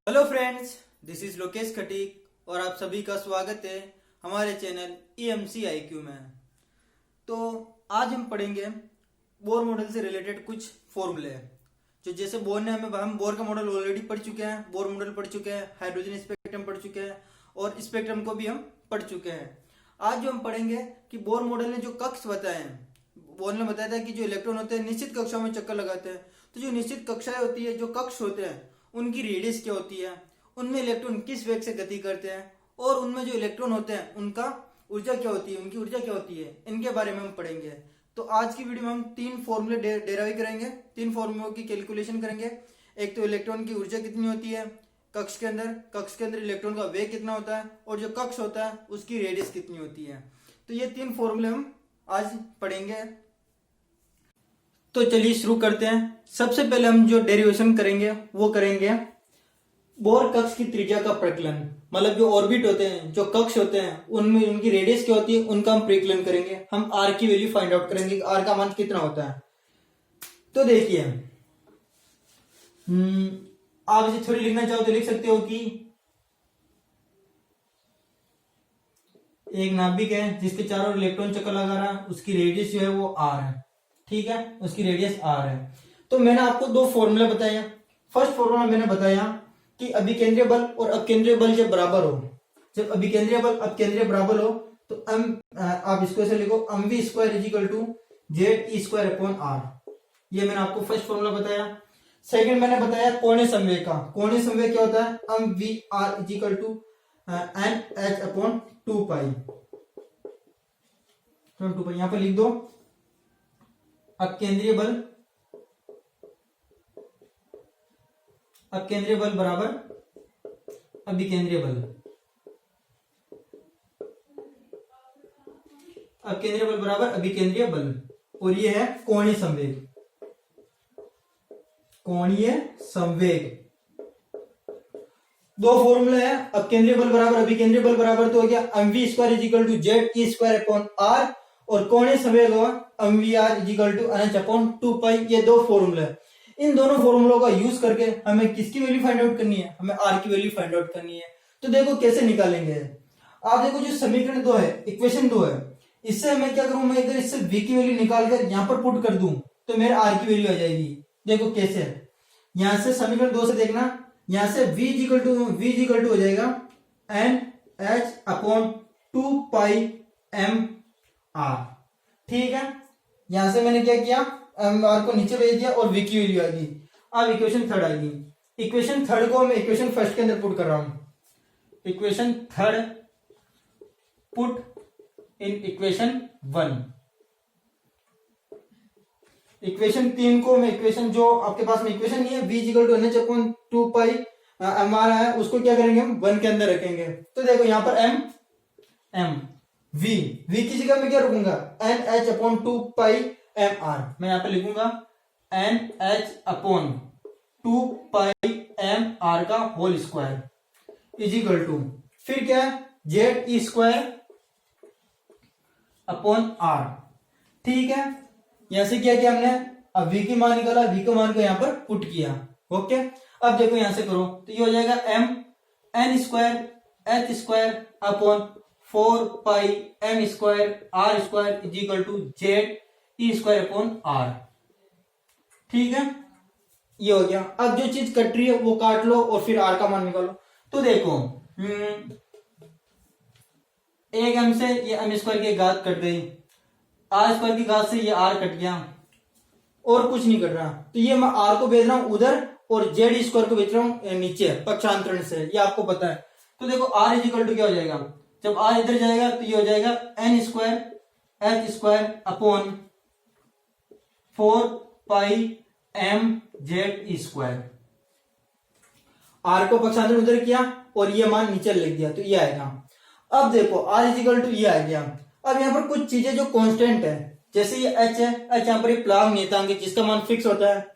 Hello friends, this is Lokesh Khatik और आप सभी का स्वागत है हमारे चैनल EMC IQ में। तो आज हम पढ़ेंगे बोर मॉडल से रिलेटेड कुछ फॉर्मूले जो जैसे बोर ने हम बोर का मॉडल ऑलरेडी पढ़ चुके हैं, बोर मॉडल पढ़ चुके हैं, हाइड्रोजन स्पेक्ट्रम पढ़ चुके हैं और स्पेक्ट्रम को भी हम पढ़ चुके हैं। आज जो हम पढ़ेंगे कि बोर मॉडल ने जो कक्ष बताए हैं, बोर ने बताया था कि जो इलेक्ट्रॉन होते हैं निश्चित कक्षाओं में चक्कर लगाते हैं। तो जो निश्चित कक्षाएं होती है, जो कक्ष होते हैं, उनकी रेडियस क्या होती है, उनमें इलेक्ट्रॉन किस वेग से गति करते हैं और उनमें जो इलेक्ट्रॉन होते हैं उनका ऊर्जा क्या होती है, उनकी ऊर्जा क्या होती है, इनके बारे में हम पढ़ेंगे। तो आज की वीडियो में हम तीन फॉर्मूले डेराइव करेंगे, तीन फॉर्मूलों की कैलकुलेशन करेंगे। एक तो इलेक्ट्रॉन की ऊर्जा कितनी होती है कक्ष के अंदर इलेक्ट्रॉन का वेग कितना होता है और जो कक्ष होता है उसकी रेडियस कितनी होती है। तो ये तीन फॉर्मूले हम आज पढ़ेंगे। तो चलिए शुरू करते हैं। सबसे पहले हम जो डेरिवेशन करेंगे वो करेंगे बोर कक्ष की त्रिज्या का प्रकलन, मतलब जो ऑर्बिट होते हैं, जो कक्ष होते हैं, उनमें उनकी रेडियस क्या होती है उनका हम प्रकलन करेंगे। हम आर की वैल्यू फाइंड आउट करेंगे कि आर का मान कितना होता है। तो देखिए, आप इसे थोड़ी लिखना चाहो तो लिख सकते हो कि एक नाभिक है जिसके चारों ओर इलेक्ट्रॉन चक्कर लगा रहा है, उसकी रेडियस जो है वो आर है। ठीक है, उसकी रेडियस आर है। तो मैंने आपको दो फॉर्मूला बताया। फर्स्ट फॉर्मूला मैंने बताया कि अभिकेंद्रीय बल और अपकेंद्रीय बल जब बराबर हो, जब अभिकेंद्रीय बल अपकेंद्रीय बराबर हो तो आप इसको ऐसे लिखो mv square is equal to ZE square upon are. ये मैंने आपको फर्स्ट फॉर्मूला बताया। सेकंड मैंने बताया कोणीय संवेग का। कोणीय संवेग क्या होता है, mvr is equal to nh upon 2 pi. यहां पर लिख दो अपकेंद्रीय बल बराबर अभिकेंद्रीय बल। अपकेंद्रीय बल बराबर अभिकेंद्रीय बल, और ये है कोणीय संवेग। कोणीय संवेग दो फॉर्मूले हैं, अपकेंद्रीय बल बराबर अभिकेंद्रीय बल बराबर तो हो गया mv square is equal to ZE square upon r, और कोणीय संवेग होगा mvr is equal to nh upon 2 pi. ये दो फॉर्मूले। इन दोनों फॉर्मूलों का यूज करके हमें किसकी वैल्यू फाइंड आउट करनी है, हमें आर की वैल्यू फाइंड आउट करनी है। तो देखो कैसे निकालेंगे। आप देखो जो समीकरण 2 है, इक्वेशन 2 है, इससे मैं क्या करूं, मैं इधर इससे v की वैल्यू निकाल कर यहां पर पुट कर दूं तो मेरे आर की वैल्यू आ जाएगी। देखो कैसे, यहां से समीकरण 2 से देखना, यहां से v इक्वल टू हो जाएगा nh upon 2 pi m r। ठीक है, यहां से मैंने क्या किया, आर को नीचे भेज दिया और v की वैल्यू आ गई। अब इक्वेशन थर्ड आएगी। इक्वेशन थर्ड को मैं इक्वेशन फर्स्ट के अंदर पुट कर रहा हूं। Equation third put in equation 1। Equation 3 को मैं इक्वेशन जो आपके पास में इक्वेशन नहीं है v equal to nh upon 2 pi m r है, उसको क्या करेंगे हम 1 के अंदर रखेंगे। तो देखो यहां पर m v की जगह में क्या रखूंगा nh upon 2 pi m r. मैं यहां पे लिखूंगा nh upon 2 pi m r का whole square is equal to, फिर क्या है ZE स्क्वायर अपॉन आर। ठीक है, यहां से क्या किया हमने, अब v की मान निकाला, v के मान को यहां पर पुट किया। ओके, अब देखो यहां से करो तो ये हो जाएगा m n square h square upon 4 pi m square r square is equal to ZE square upon r. ठीक है, ये हो गया। अब जो चीज कट रही है वो काट लो और फिर आर का मान निकालो। तो देखो एक m से ये m स्क्वायर की घात कट गई, आर स्क्वायर की घात से ये आर कट गया और कुछ नहीं कट रहा। तो ये मैं आर को भेज रहा हूं उधर और जेड स्क्वायर को भेज रहा हूं नीचे पक्षांतरण से, ये आपको पता है। तो देखो आर इज इक्वल टू क्या हो जाएगा, जब आर इधर जाएगा तो ये हो जाएगा n square h square upon 4 pi m ZE square. R को पक्षांतरण उधर किया और ये मान नीचे लिख दिया तो ये आएगा। अब देखो आर इज इक्वल टू ये आ गया। अब यहाँ पर कुछ चीजें जो कांस्टेंट है, जैसे ये h है, h यहाँ पर प्लांक नियतांक है जिसका मान फिक्स होता है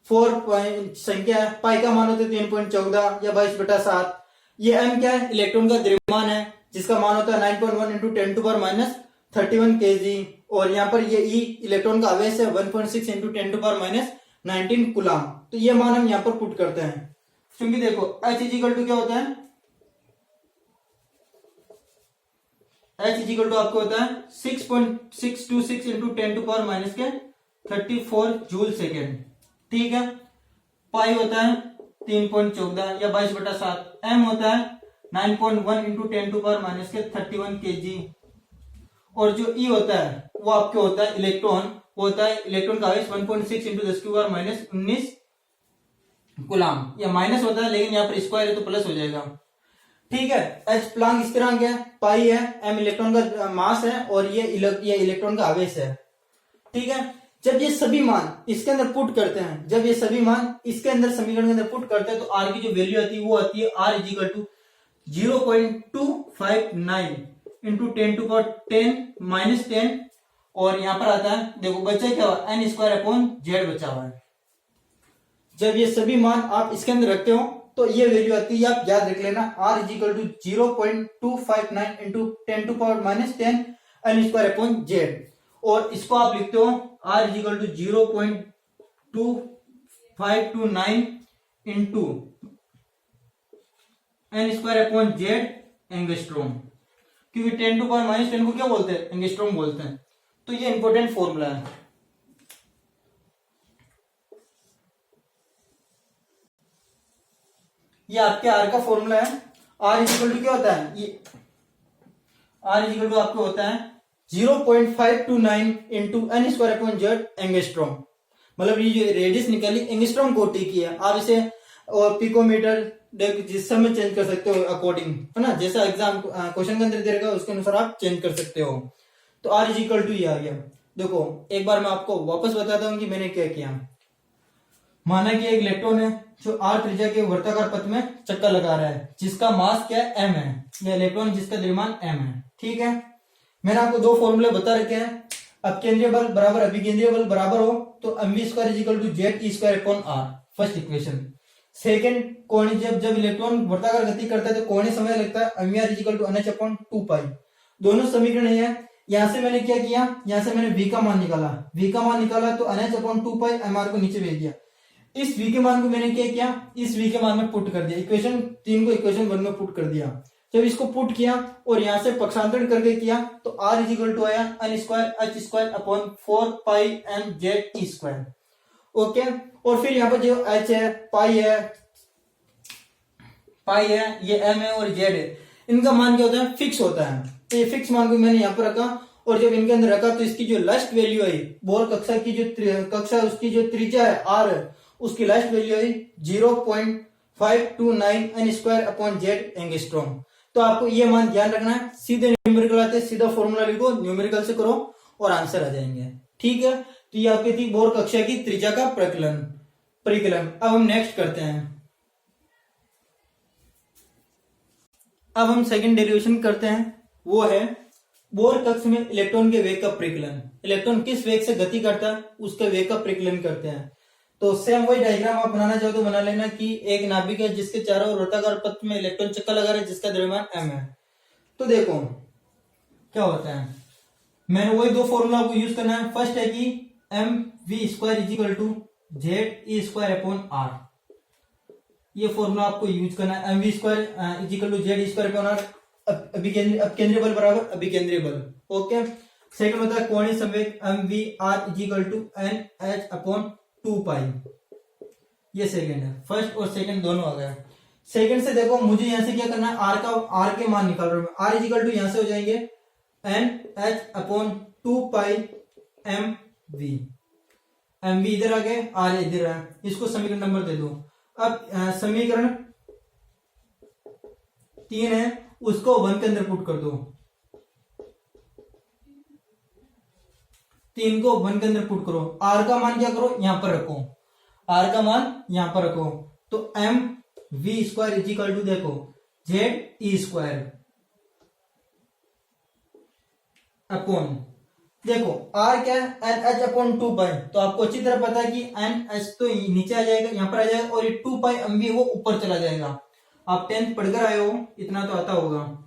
4 संख्या है, पाई का मान होता है 3.14 या 22/7। ये m क्या है, इलेक्ट्रॉन का द्रव्यमान है जिसका मान होता है 9.1 into 10 to power minus 31 kg, और यहाँ पर ये e इलेक्ट्रॉन का आवेश है 1.6 into 10 to power minus 19 coulomb. तो ये मान हम यहाँ पर पुट करते हैं। क्योंकि देखो H इज इक्वल टू क्या होता है, H इज इक्वल टू आपको होता है 6.626 इंटू 10 टू पावर माइनस के 34 जूल सेकेंड, ठीक है। पाई होता है 3.14 या 22/7, m होता है 9.1 इंटू 10 टू पावर माइनस के 31 kg, और जो E होता है वो आपके होता है इलेक्ट्रॉन, वो होता है इलेक्ट्रॉन का आवेश 1.6 इंटू 10 की पावर माइनस 19 गुलाम, या माइनस होता है लेकिन यहाँ पर स्क्वायर है तो प्लस हो जाएगा, ठीक है। एच प्लांक स्थिरांक है, पाई है, एम इलेक्ट्रॉन का मास है, और ये इलेक्ट्रॉन का आवेश है, ठीक है। जब ये सभी मान इसके अंदर पुट करते हैं, जब ये सभी मान इसके अंदर समीकरण के अंदर पुट करते हैं, तो आर की जो वैल्यू आती है वो आती है r is equal to 0.259 into 10 to power 10 minus 10, और यहां पर आता है देखो बचा क्या हुआ, एन स्क्वायर अपॉन जेड बचा हुआ है। जब ये सभी मान आप इसके अंदर रखते हो तो ये वैल्यू आती है, आप याद रख लेना, r is equal to 0.259 into 10 to power minus 10 n square upon z, और इसको आप लिखते हो r is equal to 0.2529 into n square upon z angstrom, क्योंकि 10 टू पावर माइनस 10 को क्या बोलते हैं, एंगस्ट्रोम बोलते हैं। तो ये इंपॉर्टेंट फॉर्मूला है। ये आपके आर का फॉर्मूला है। आर इज इक्वल टू क्या होता है, ये आर इज इक्वल टू आपको होता है 0.529 into n square upon z angstrom, मतलब ये जो रेडियस निकाली एंगस्ट्रोम कोटि की है। आप इसे और पिकोमीटर जिस समय चेंज कर सकते हो अकॉर्डिंग, है ना, जैसा एग्जाम क्वेश्चन के अंदर दे रहेगा उसके अनुसार आप चेंज कर सकते हो। तो आर इज इक्वल टू ये आ गया। देखो एक बार मैं आपको वापस बताता हूं कि मैंने क्या किया। माना कि एक इलेक्ट्रॉन है जो आर त्रिज्या के वर्ताकार पथ में चक्कर लगा रहा है, जिसका मास क्या है, एम है, या इलेक्ट्रॉन जिसका द्रव्यमान एम है, ठीक है। मैंने आपको दो फॉर्मूले बता रखे हैं, अपकेंद्रीय बल बराबर अभिकेंद्रीय बल बराबर हो तो mv square is equal to Z E square upon r, first equation. Second, कोणीय जब इलेक्ट्रॉन वर्ताकार गति करता है तो कोणीय समय लगता है, mvr is equal to nh upon 2 pi. दोनों समीकरण है। यहां से मैंने क्या किया, यहां से मैंने v का मान निकाला, तो nh अपॉन 2 पाई mr को नीचे भेज दिया। इस v के मान को मैंने क्या किया, इस v के मान में पुट कर दिया, इक्वेशन 3 को इक्वेशन 1 में पुट कर दिया। जब इसको पुट किया और यहां से पक्षांतरण करके किया तो r इज इक्वल टू आया n square H square upon 4 pi m Z ई स्क्वायर, ओके। और फिर यहाँ पर जो h है, पाई है, ये m है और z है, इनका मान क्या होता है, फिक्स होता है। तो ये फिक्स मान को मैंने यहाँ पर रखा, और जब इनके अंदर रखा तो इसकी जो लास्ट वैल्यू आई, बोर कक्षा की जो कक्षा उसकी जो त्रिज्या है r, उसकी लास्ट वैल्यू आई 0.529 n square upon z angstrom. तो आपको ये मान ध्यान रखना है। सीधे न्यूमेरिकल आते हैं, सीधा फॉर्मूला लिखो, न्यूमेरिकल से करो और आंसर आ जाएंगे, ठीक है। तो ये आपकी थी बोर कक्षा की त्रिज्या का परिकलन। अब हम नेक्स्ट करते हैं। अब हम सेकंड डेरिवेशन करते हैं, वो है बोर कक्ष में इलेक्ट्रॉन के वेग का परिकलन। इलेक्ट्रॉन किस वेग से गति करता है उसके वेग का परिकलन करते हैं। तो सेम वही डायग्राम आप बनाना चाहो तो बना लेना कि एक नाभिक है जिसके चारों ओर वृत्ताकार पथ में इलेक्ट्रॉन चक्कर लगा रहे हैं, जिसका द्रव्यमान m है। तो देखो क्या होता है, मैंने वही दो फॉर्मूला को यूज करना है। फर्स्ट है कि M we square is equal to Z E square upon are, ये फॉर्मूला आपको यूज करना है। M we square is equal to Z E square upon R, अपकेंद्रीय बल बराबर अभिकेंद्रीय बल, ओके। सेकंड होता है कोणीय संवेग m v r is equal to n h upon 2 pi, ये सेकंड है। फर्स्ट और सेकंड दोनों आ गया। सेकंड से देखो मुझे यहां से क्या करना है, आर के मान निकाल रहा हूं। आर इज इक्वल टू यहां से हो जाएंगे n h upon 2 pi m v इधर आ गए, आर इधर है, इसको समीकरण नंबर दे दो। अब समीकरण 3 है, उसको 1 के अंदर पुट कर दो। 3 को 1 के अंदर पुट करो। आर का मान क्या करो, यहां पर रखो, आर का मान यहां पर रखो। तो m we square is equal to देखो जेड ई स्क्वायर अपॉन, देखो आर क्या है, एन एच अपॉन 2 पाई। तो आपको अच्छी तरह पता है कि एन एच तो नीचे आ जाएगा, यहां पर आ जाएगा, और ये 2 पाई एम वी वो ऊपर चला जाएगा। आप 10th पढ़कर आए हो, इतना तो आता होगा।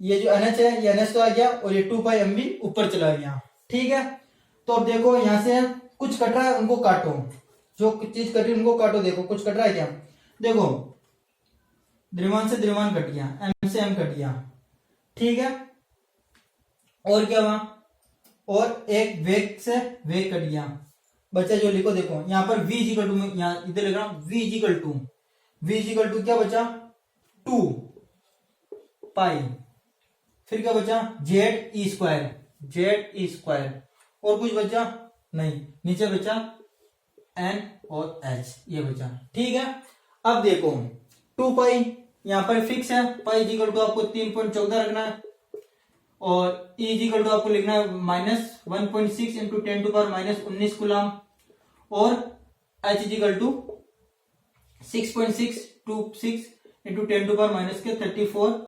ये जो NH है ये NH तो आ गया, और ये 2 पाई एमवी ऊपर चला गया, ठीक है। तो अब देखो यहां से कुछ कट रहा है, उनको काटो। जो कुछ चीज कट रही है उनको काटो, देखो कुछ कट रहा है क्या, देखो द्रव्यमान से द्रव्यमान कट गया, एम से एम कट गया, ठीक है। और क्या हुआ, और एक वेग से वेग कट गया, बच्चा जो लिखो देखो यहाँ पर v इजिकल टू, यहाँ इधर लिख रहा हूं v इजिकल टू क्या बचा 2 पाई, फिर क्या बचा जेड ई स्क्वायर, और कुछ बचा नहीं, नीचे बचा n और h, ये बचा, ठीक है। अब देखो 2 पाई यहाँ पर फिक्स है, पाई इजिकल टू आपको 3.14 रखना है, और ई इजिकल टू आपको लिखना है -1.6 इंटू 10 टू पावर -19 कूलम, और h is equal to 6.626 into 10 to power -34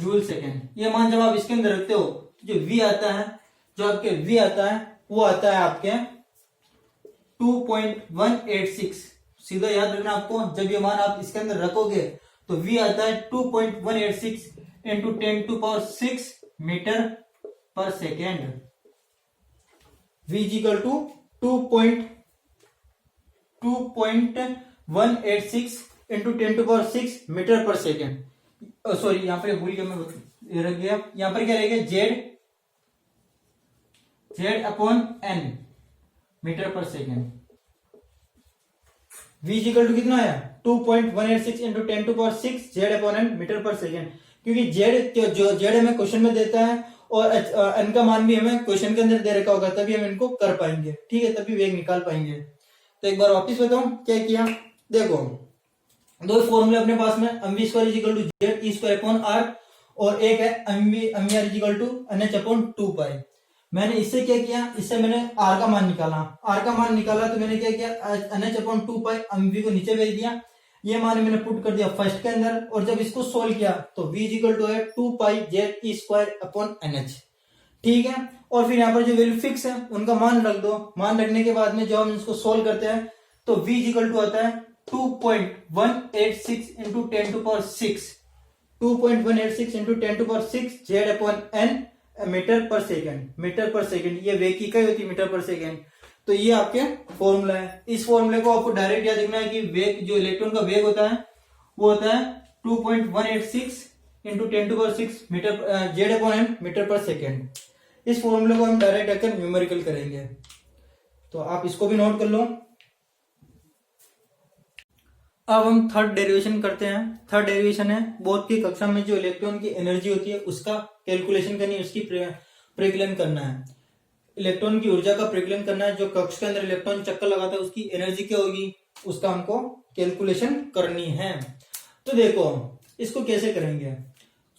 joule second. ये मान जब आप इसके अंदर रखते हो तो जो v आता है, जो आपके v आता है वो आता है आपके 2.186, सीधा याद रखना आपको, जब ये मान आप इसके अंदर रखोगे तो v आता है 2.186 into 10 to power 6 metre per second, v is equal to 2.186 into 10 to power 6 metre per second. Sorry यहाँ पर भूल गया मैं, रख गया, यहाँ पर क्या रहेगा Z upon N metre per second. v is equal to कितना आया 2.186 into 10 to power 6 Z upon N metre per second, क्योंकि जेड जो जेड हमें क्वेश्चन में देता है और एन का मान भी हमें क्वेश्चन के अंदर दे रखा होगा, तभी हम इनको कर पाएंगे, ठीक है, तभी वेग निकाल पाएंगे। तो एक बार वापिस बताऊं क्या किया, देखो दो फॉर्मूले अपने पास में, mv square is equal to Z E square upon r, और एक है mv r is equal to nh upon 2 pi. मैंने इससे क्या किया, इससे मैंने r का मान निकाला, तो मैंने क्या किया nh अपॉन 2 पाई mv को नीचे भेज दिया, ये मान मैंने पुट कर दिया फर्स्ट के अंदर, और जब इसको सोल्व किया तो v इजिकल टू है 2 पाई जेड ई स्क्वायर अपॉन nh, ठीक है। और फिर यहाँ पर जो वैल्यू फिक्स है उनका मान रख दो, मान रखने के बाद में जब हम इसको सोल्व करते हैं तो v इजिकल टू आता है 2.186 into 10 to power 6, 2.186 into 10 to power 6 Z upon N metre per second, ये वेग की इकाई होती है मीटर पर सेकेंड। तो ये आपके फॉर्मूला है, इस फॉर्मूले को आपको डायरेक्ट याद रखना है कि वेग, जो इलेक्ट्रॉन का वेग होता है वो होता है 2.186 into 10 to power 6 metre z upon N metre per second. इस फॉर्मूले को हम डायरेक्ट आकर न्यूमेरिकल करेंगे, तो आप इसको भी नोट कर लो। अब हम थर्ड डेरिवेशन करते हैं। थर्ड डेरिवेशन है बोध की कक्षा में जो इलेक्ट्रॉन की एनर्जी होती है उसका कैलकुलेशन करनी है, उसकी प्रकीलन करना है, इलेक्ट्रॉन की ऊर्जा का प्रकीलन करना है। जो कक्ष के अंदर इलेक्ट्रॉन चक्कर लगाता है उसकी एनर्जी क्या होगी, उसका हमको कैलकुलेशन करनी है। तो देखो इसको कैसे करेंगे,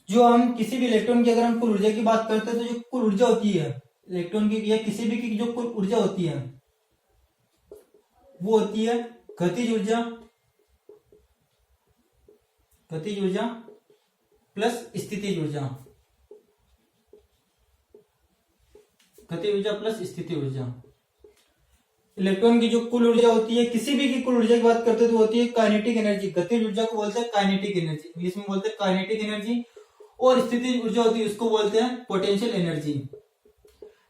जो हम किसी भी इलेक्ट्रॉन की अगर हम कुल ऊर्जा की बात करते हैं तो जो कुल ऊर्जा होती है इलेक्ट्रॉन की या किसी भी की जो कुल ऊर्जा होती है वो होती है गतिज ऊर्जा प्लस स्थितिज ऊर्जा, गतिज ऊर्जा प्लस स्थितिज ऊर्जा। इलेक्ट्रॉन की जो कुल ऊर्जा होती है, किसी भी की कुल ऊर्जा की बात करते हैं तो होती है काइनेटिक एनर्जी। गतिज ऊर्जा को बोलते हैं काइनेटिक एनर्जी, इंग्लिश में बोलते हैं काइनेटिक एनर्जी, और स्थितिज ऊर्जा होती है उसको बोलते हैं पोटेंशियल एनर्जी।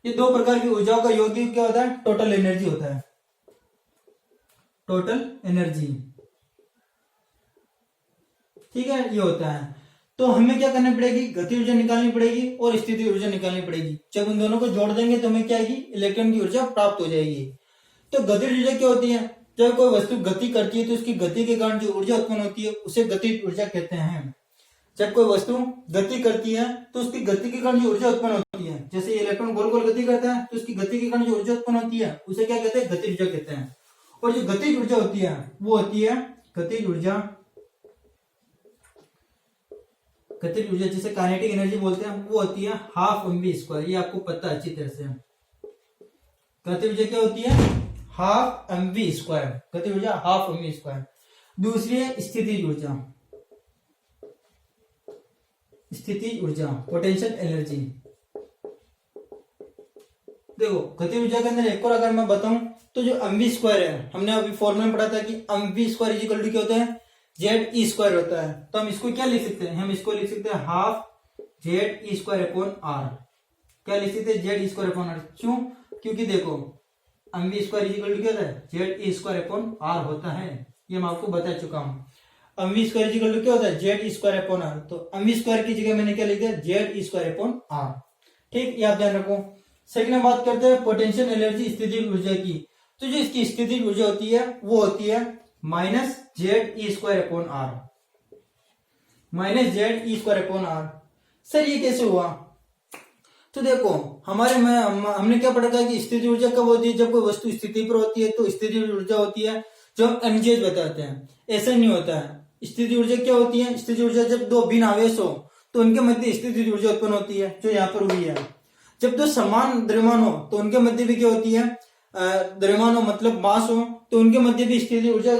ये दो प्रकार की ऊर्जाओं का योग क्या होता है, टोटल एनर्जी होता है, टोटल एनर्जी, ठीक है, ये होता है। तो हमें क्या करनी पड़ेगी, गति ऊर्जा निकालनी पड़ेगी और स्थिति ऊर्जा निकालनी पड़ेगी। जब उन दोनों को जोड़ देंगे तो हमें क्या आएगी, इलेक्ट्रॉन की ऊर्जा प्राप्त हो जाएगी। तो गतिज ऊर्जा क्या होती है, जब कोई वस्तु गति करती है तो उसकी गति के कारण जो ऊर्जा उत्पन्न होती है उसे गतिज ऊर्जा कहते हैं। जब कोई वस्तु गति करती है तो उसकी गति के कारण जो ऊर्जा उत्पन्न होती है, जैसे इलेक्ट्रॉन गोल गोल गति करता है तो उसकी गति के कारण जो ऊर्जा उत्पन्न होती है उसे क्या कहते हैं, गतिज ऊर्जा कहते हैं। और जो गतिज ऊर्जा होती है वो होती है गतिज ऊर्जा जिसे काइनेटिक एनर्जी बोलते हैं, वो होती है हाफ mv स्क्वायर। ये आपको पता है अच्छी तरह से। गतिज ऊर्जा क्या होती है, हाफ mv स्क्वायर, गतिज ऊर्जा हाफ mv स्क्वायर। दूसरी है स्थितिज ऊर्जा, पोटेंशियल एनर्जी। देखो गतिज ऊर्जा के अंदर एक और अगर मैं बताऊं तो जो mv स्क्वायर है, हमने अभी फॉर्मूला में पढ़ा था कि mv स्क्वायर इक्वल टू क्या होता है, जेड ई स्क्वायर होता है। तो हम इसको क्या लिख सकते हैं, हम इसको लिख सकते हैं हाफ जेड ई स्क्वायर अपॉन आर। क्या लिख सकते हैं, जेड ई स्क्वायर अपॉन आर। क्यों, क्योंकि देखो mv स्क्वायर इक्वल टू क्या होता है, जेड ई स्क्वायर अपॉन आर होता है। ये मैं आपको बता चुका हूँ। mv स्क्वायर इक्वल टू क्या होता है, जेड ई स्क्वायर अपॉन आर। तो mv स्क्वायर की जगह मैंने क्या लिख दिया, जेड ई स्क्वायर अपॉन आर। ठीक, ये आप ध्यान रखो। सेकंड बात करते हैं पोटेंशियल एनर्जी, स्थितिज ऊर्जा की। तो जो इसकी स्थितिज ऊर्जा होती है वो होती है माइनस जेड ई square upon r, minus z ई स्क्वायर अपॉन आर। सर ये कैसे हुआ? तो देखो हमारे में हमने क्या पढ़ा था कि स्थिति ऊर्जा कब होती है, जब कोई वस्तु स्थिति पर होती है तो स्थिति ऊर्जा होती है, जो हम mgh बताते हैं। ऐसा नहीं होता है। स्थिति ऊर्जा क्या होती है, स्थिति ऊर्जा जब दो भिन्न आवेश हो तो उनके मध्य स्थिति ऊर्जा उत्पन्न होती है, जो यहाँ पर हुई है। जब दो समान द्रव्यमान हो तो उनके मध्य भी क्या होती है, द्रव्यमान हो मतलब मास हो तो उनके मध्य भी स्थिति ऊर्जा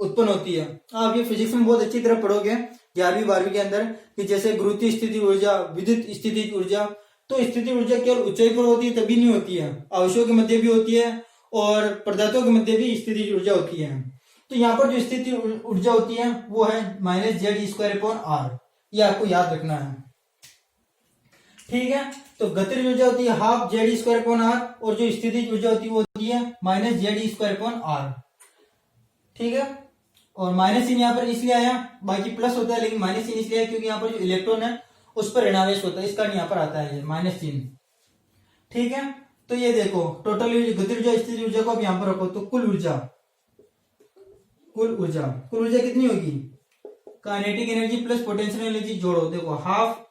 उत्पन्न होती है। आप ये फिजिक्स में बहुत अच्छी तरह पढ़ोगे 11वीं 12वीं के अंदर, कि जैसे गुरुत्वीय स्थिति ऊर्जा, विद्युत स्थिति ऊर्जा। तो स्थिति ऊर्जा केवल ऊंचाई पर होती है तभी नहीं होती है, आवेशों के मध्य भी होती है और पदार्थों के मध्य भी स्थिति ऊर्जा होती है। तो यहाँ पर जो स्थिति ऊर्जा होती है वो है minus z E square upon are. ये आपको याद रखना है। ठीक है, तो गतिज ऊर्जा होती है हाफ जेड ई स्क्वायर अपॉन आर, और जो स्थिति ऊर्जा होती है वो होती है माइनस जेड ई स्क्वायर अपॉन आर। ठीक है, और माइनस चिन्ह यहाँ पर इसलिए आया, बाकी प्लस होता है लेकिन माइनस चिन्ह इसलिए क्योंकि यहाँ पर जो इलेक्ट्रॉन है उस पर ऋणावेश होता है, इस कारण यहाँ पर आता है ये माइनस चिन्ह। ठीक है, तो ये देखो टोटल गतिज ऊर्जा स्थिति ऊर्जा को आप यहाँ पर रखो तो कुल ऊर्जा कितनी होगी, kinetic energy plus potential energy जोड़ो। देखो हाफ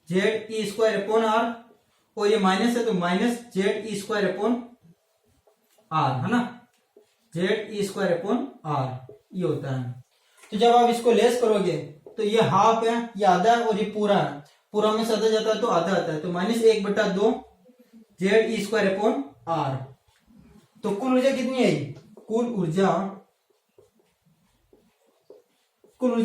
जेड ई स्क्वायर अपॉन आर, और ये माइनस है तो माइनस जेड ई स्क्वायर अपॉन आर, है ना, z E square upon are ये होता है। तो जब आप इसको लेस करोगे तो ये हाफ है, ये आधा है और ये पूरा है, पूरा में से आधा जाता है तो आधा आता है, तो माइनस 1/2 जेड ई स्क्वायर अपॉन आर। तो कुल ऊर्जा कितनी आई, कुल ऊर्जा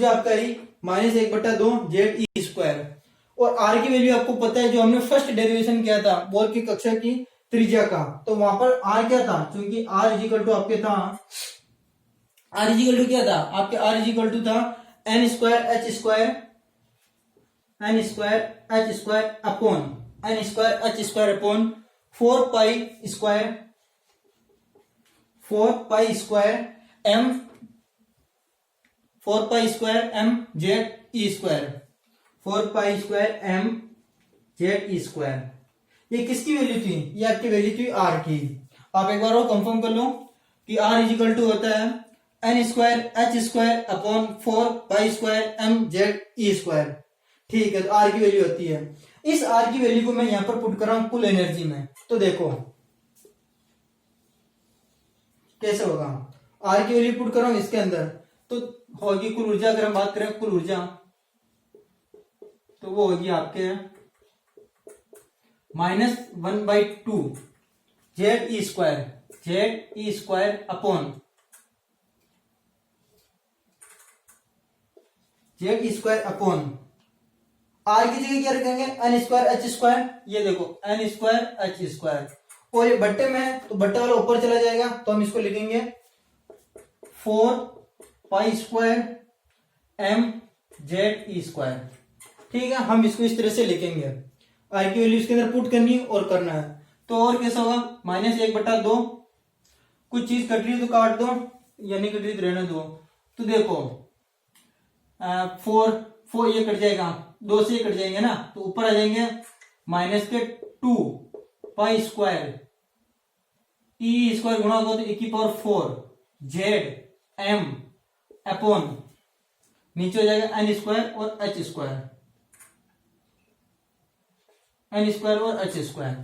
आपका आई माइनस 1/2 जेड ई स्क्वायर। और आर की वैल्यू आपको पता है, जो हमने फर्स्ट डेरिवेशन किया था बोर की कक्षा की त्रिज्या का, तो वहां पर आर क्या था, क्योंकि आर इजिकल टू आपके था, आर इजिकल टू क्या था आपके, आर इजिकल टू था N square H square upon 4 pi square M Z ई square, 4 pi square M Z ई स्क्वायर। ये किसकी वैल्यू थी, ये आपकी वैल्यू थी आर की। आप एक बार और कंफर्म कर लो कि आर इजिकल टू होता है N square H square upon 4 pi square M Z ई स्क्वायर। ठीक है, तो आर की वैल्यू होती है। इस आर की वैल्यू को मैं यहां पर पुट कर रहा हूं कुल एनर्जी में, तो देखो कैसे होगा, आर की वैल्यू पुट कर रहा हूं इसके अंदर तो होगी कुल ऊर्जा। अगर हम बात करें कुल ऊर्जा तो वो होगी आपके -1/2 जेड ई स्क्वायर अपॉन जेड ई स्क्वायर अपॉन आर की जगह क्या रखेंगे, एन स्क्वायर एच स्क्वायर। ये देखो एन स्क्वायर एच स्क्वायर, और ये बट्टे में है तो बट्टे वाला ऊपर चला जाएगा, तो हम इसको लिखेंगे 4 पाई स्क्वायर एम जेड ई स्क्वायर। ठीक है, हम इसको इस तरह से लिखेंगे, आर की वैल्यू इसके अंदर पुट करनी और करना है। तो और कैसा होगा, -1/2, कुछ चीज कट रही है तो काट दो, या नहीं कट रही तो रहने दो। तो देखो 4 ये कट जाएगा, 2 से ये कट जाएंगे ना, तो ऊपर आ जाएंगे -2 पाई स्क्वायर ई स्क्वायर गुणा होगा तो e⁴ जेड एम अपॉन नीचे हो जाएगा एन स्क्वायर और एच स्क्वायर,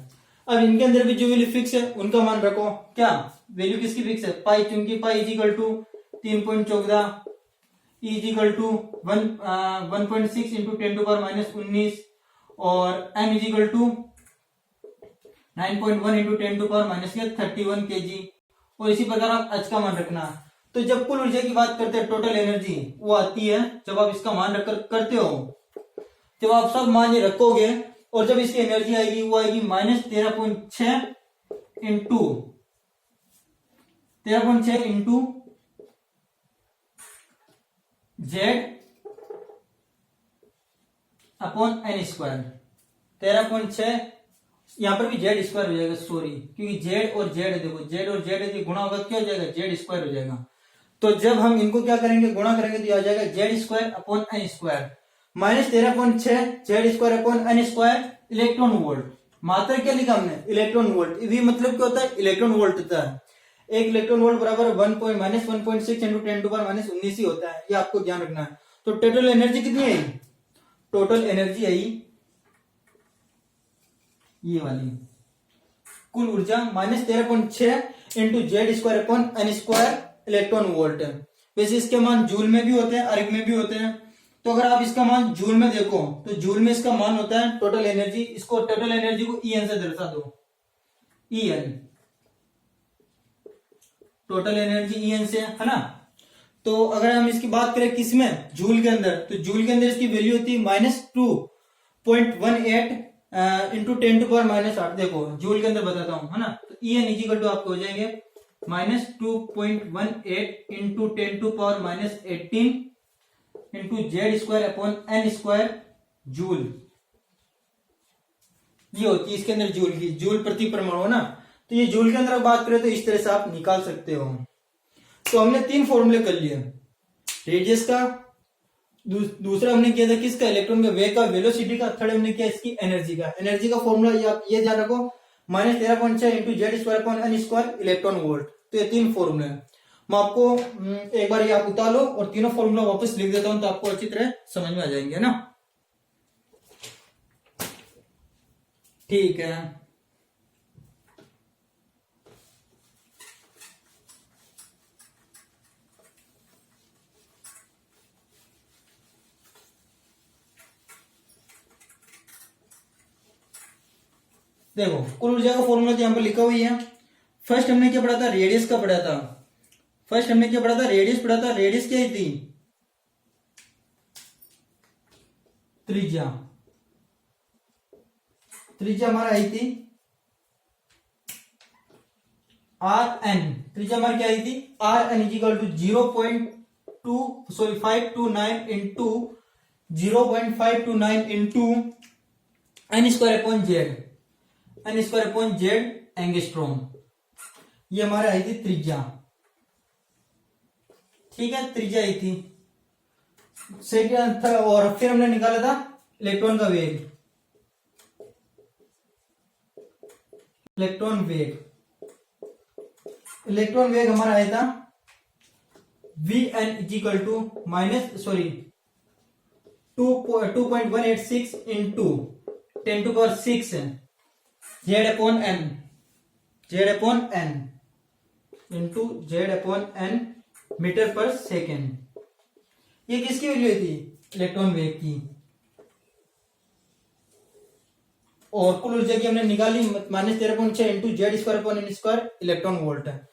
अब इनके अंदर भी जो वैल्यू फिक्स है उनका मान रखो। क्या वैल्यू किसकी फिक्स है, पाई, क्योंकि pi equal to 3.14, E equal to 1.6 into 10⁻⁻19 और M equal to 9.1 into 10⁻31 kg। और इसी प्रकार आप एच का मान रखना। तो जब कुल ऊर्जा की बात करते हैं, टोटल एनर्जी वो आती है जब आप इसका मान रख करते हो, जब आप सब मान ये रखोगे और जब इसकी एनर्जी आएगी वो आएगी -13.6 into z upon n square, 13.6 यहाँ पर भी जेड स्क्वायर हो जाएगा, सॉरी, क्योंकि जेड और जेड देखो, जेड और जेड यदि गुणा होगा क्या हो जाएगा, जेड स्क्वायर हो जाएगा। तो जब हम इनको क्या करेंगे, गुणा करेंगे, तो आ जाएगा z square upon n square minus 13.6 z square upon n square electron volt. मात्रा क्या लिखा हमने, इलेक्ट्रॉन वोल्ट। ये मतलब क्या होता है, इलेक्ट्रॉन वोल्ट होता है। एक इलेक्ट्रॉन वोल्ट बराबर 1.6 इंटू 10⁻⁻19 ही होता है, ये आपको ध्यान रखना है। तो टोटल एनर्जी कितनी आई, टोटल एनर्जी आई ये वाली, कुल ऊर्जा -13.6 into z square upon n square electron volt. वैसे इसके मान जूल में भी होते हैं, अर्ग में भी होते हैं। तो अगर आप इसका मान जूल में देखो तो जूल में इसका मान होता है टोटल एनर्जी, इसको टोटल एनर्जी को ईएन से दर्शा दो, ईएन, टोटल एनर्जी ईएन से, है ना। तो अगर हम इसकी बात करें किसमें, जूल के अंदर, तो जूल के अंदर इसकी वैल्यू होती है -2.18 इंटू 10⁻⁻8। देखो जूल के अंदर बताता हूं, है ना। तो ईएन इक्वल टू आपको हो जाएंगे -2.18 into 10⁻18 into z square upon n square joule. ये होती है इसके अंदर जूल की, जूल प्रति परमाणु, ना। तो ये जूल के अंदर बात करें तो इस तरह से आप निकाल सकते हो। तो हमने 3 फॉर्मूले कर लिए, रेडियस का, दूसरा हमने किया था किसका, इलेक्ट्रॉन का वेग का, वेलोसिटी का, थर्ड हमने किया इसकी एनर्जी का। एनर्जी का फॉर्मूला ये ध्यान रखो, -13.6 into z square upon n square electron volt. तो ये 3 फॉर्मूले हैं। मैं आपको एक बार ये आप उतार लो और तीनों फॉर्मूला वापस लिख देता हूं, तो आपको अच्छी तरह समझ में आ जाएंगे ना। ठीक है, देखो कुल ऊर्जा का फॉर्मूला तो यहां पर लिखा हुई है। फर्स्ट हमने क्या पढ़ा था, रेडियस का पढ़ा था। फर्स्ट हमने क्या पढ़ा था, रेडियस पढ़ा था। रेडियस क्या थी, त्रिज्या। त्रिज्या हमारा आई थी आर एन। त्रिज्या हमारी क्या आई थी, r n equal to 529 into 0.529 into n square upon z, n square upon z angstrom. ये हमारे आई थी त्रिज्या, ठीक है, त्रिज्या आई थी। सेकंड और फिर हमने निकाला था इलेक्ट्रॉन का वेग, इलेक्ट्रॉन वेग। इलेक्ट्रॉन वेग हमारा आया था Vn equal to 2.186 into 10⁻6 z upon n, z upon n into z upon N metre per second. ये किसकी वैल्यू थी, इलेक्ट्रॉन वेग की। और कुल ऊर्जा की हमने निकाली -13.6 into z square upon n square electron volt है।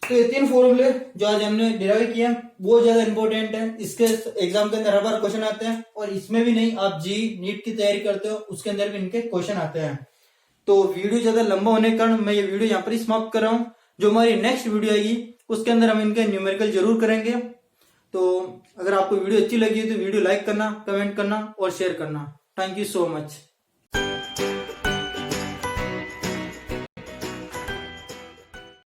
तो ये 3 फॉर्मूले जो आज हमने डिराइव किया बहुत ज्यादा इंपॉर्टेंट है। इसके एग्जाम के अंदर हर बार क्वेश्चन आते हैं, और इसमें भी नहीं, आप जी नीट की तैयारी करते हो उसके अंदर भी इनके क्वेश्चन आते हैं। तो वीडियो ज्यादा लंबा होने के कारण मैं ये वीडियो यहाँ पर ही समाप्त कर रहा हूँ। जो हमारी नेक्स्ट वीडियो आएगी उसके अंदर हम इनके न्यूमेरिकल जरूर करेंगे। तो अगर आपको वीडियो अच्छी लगी है तो वीडियो लाइक करना, कमेंट करना और शेयर करना। Thank you so much.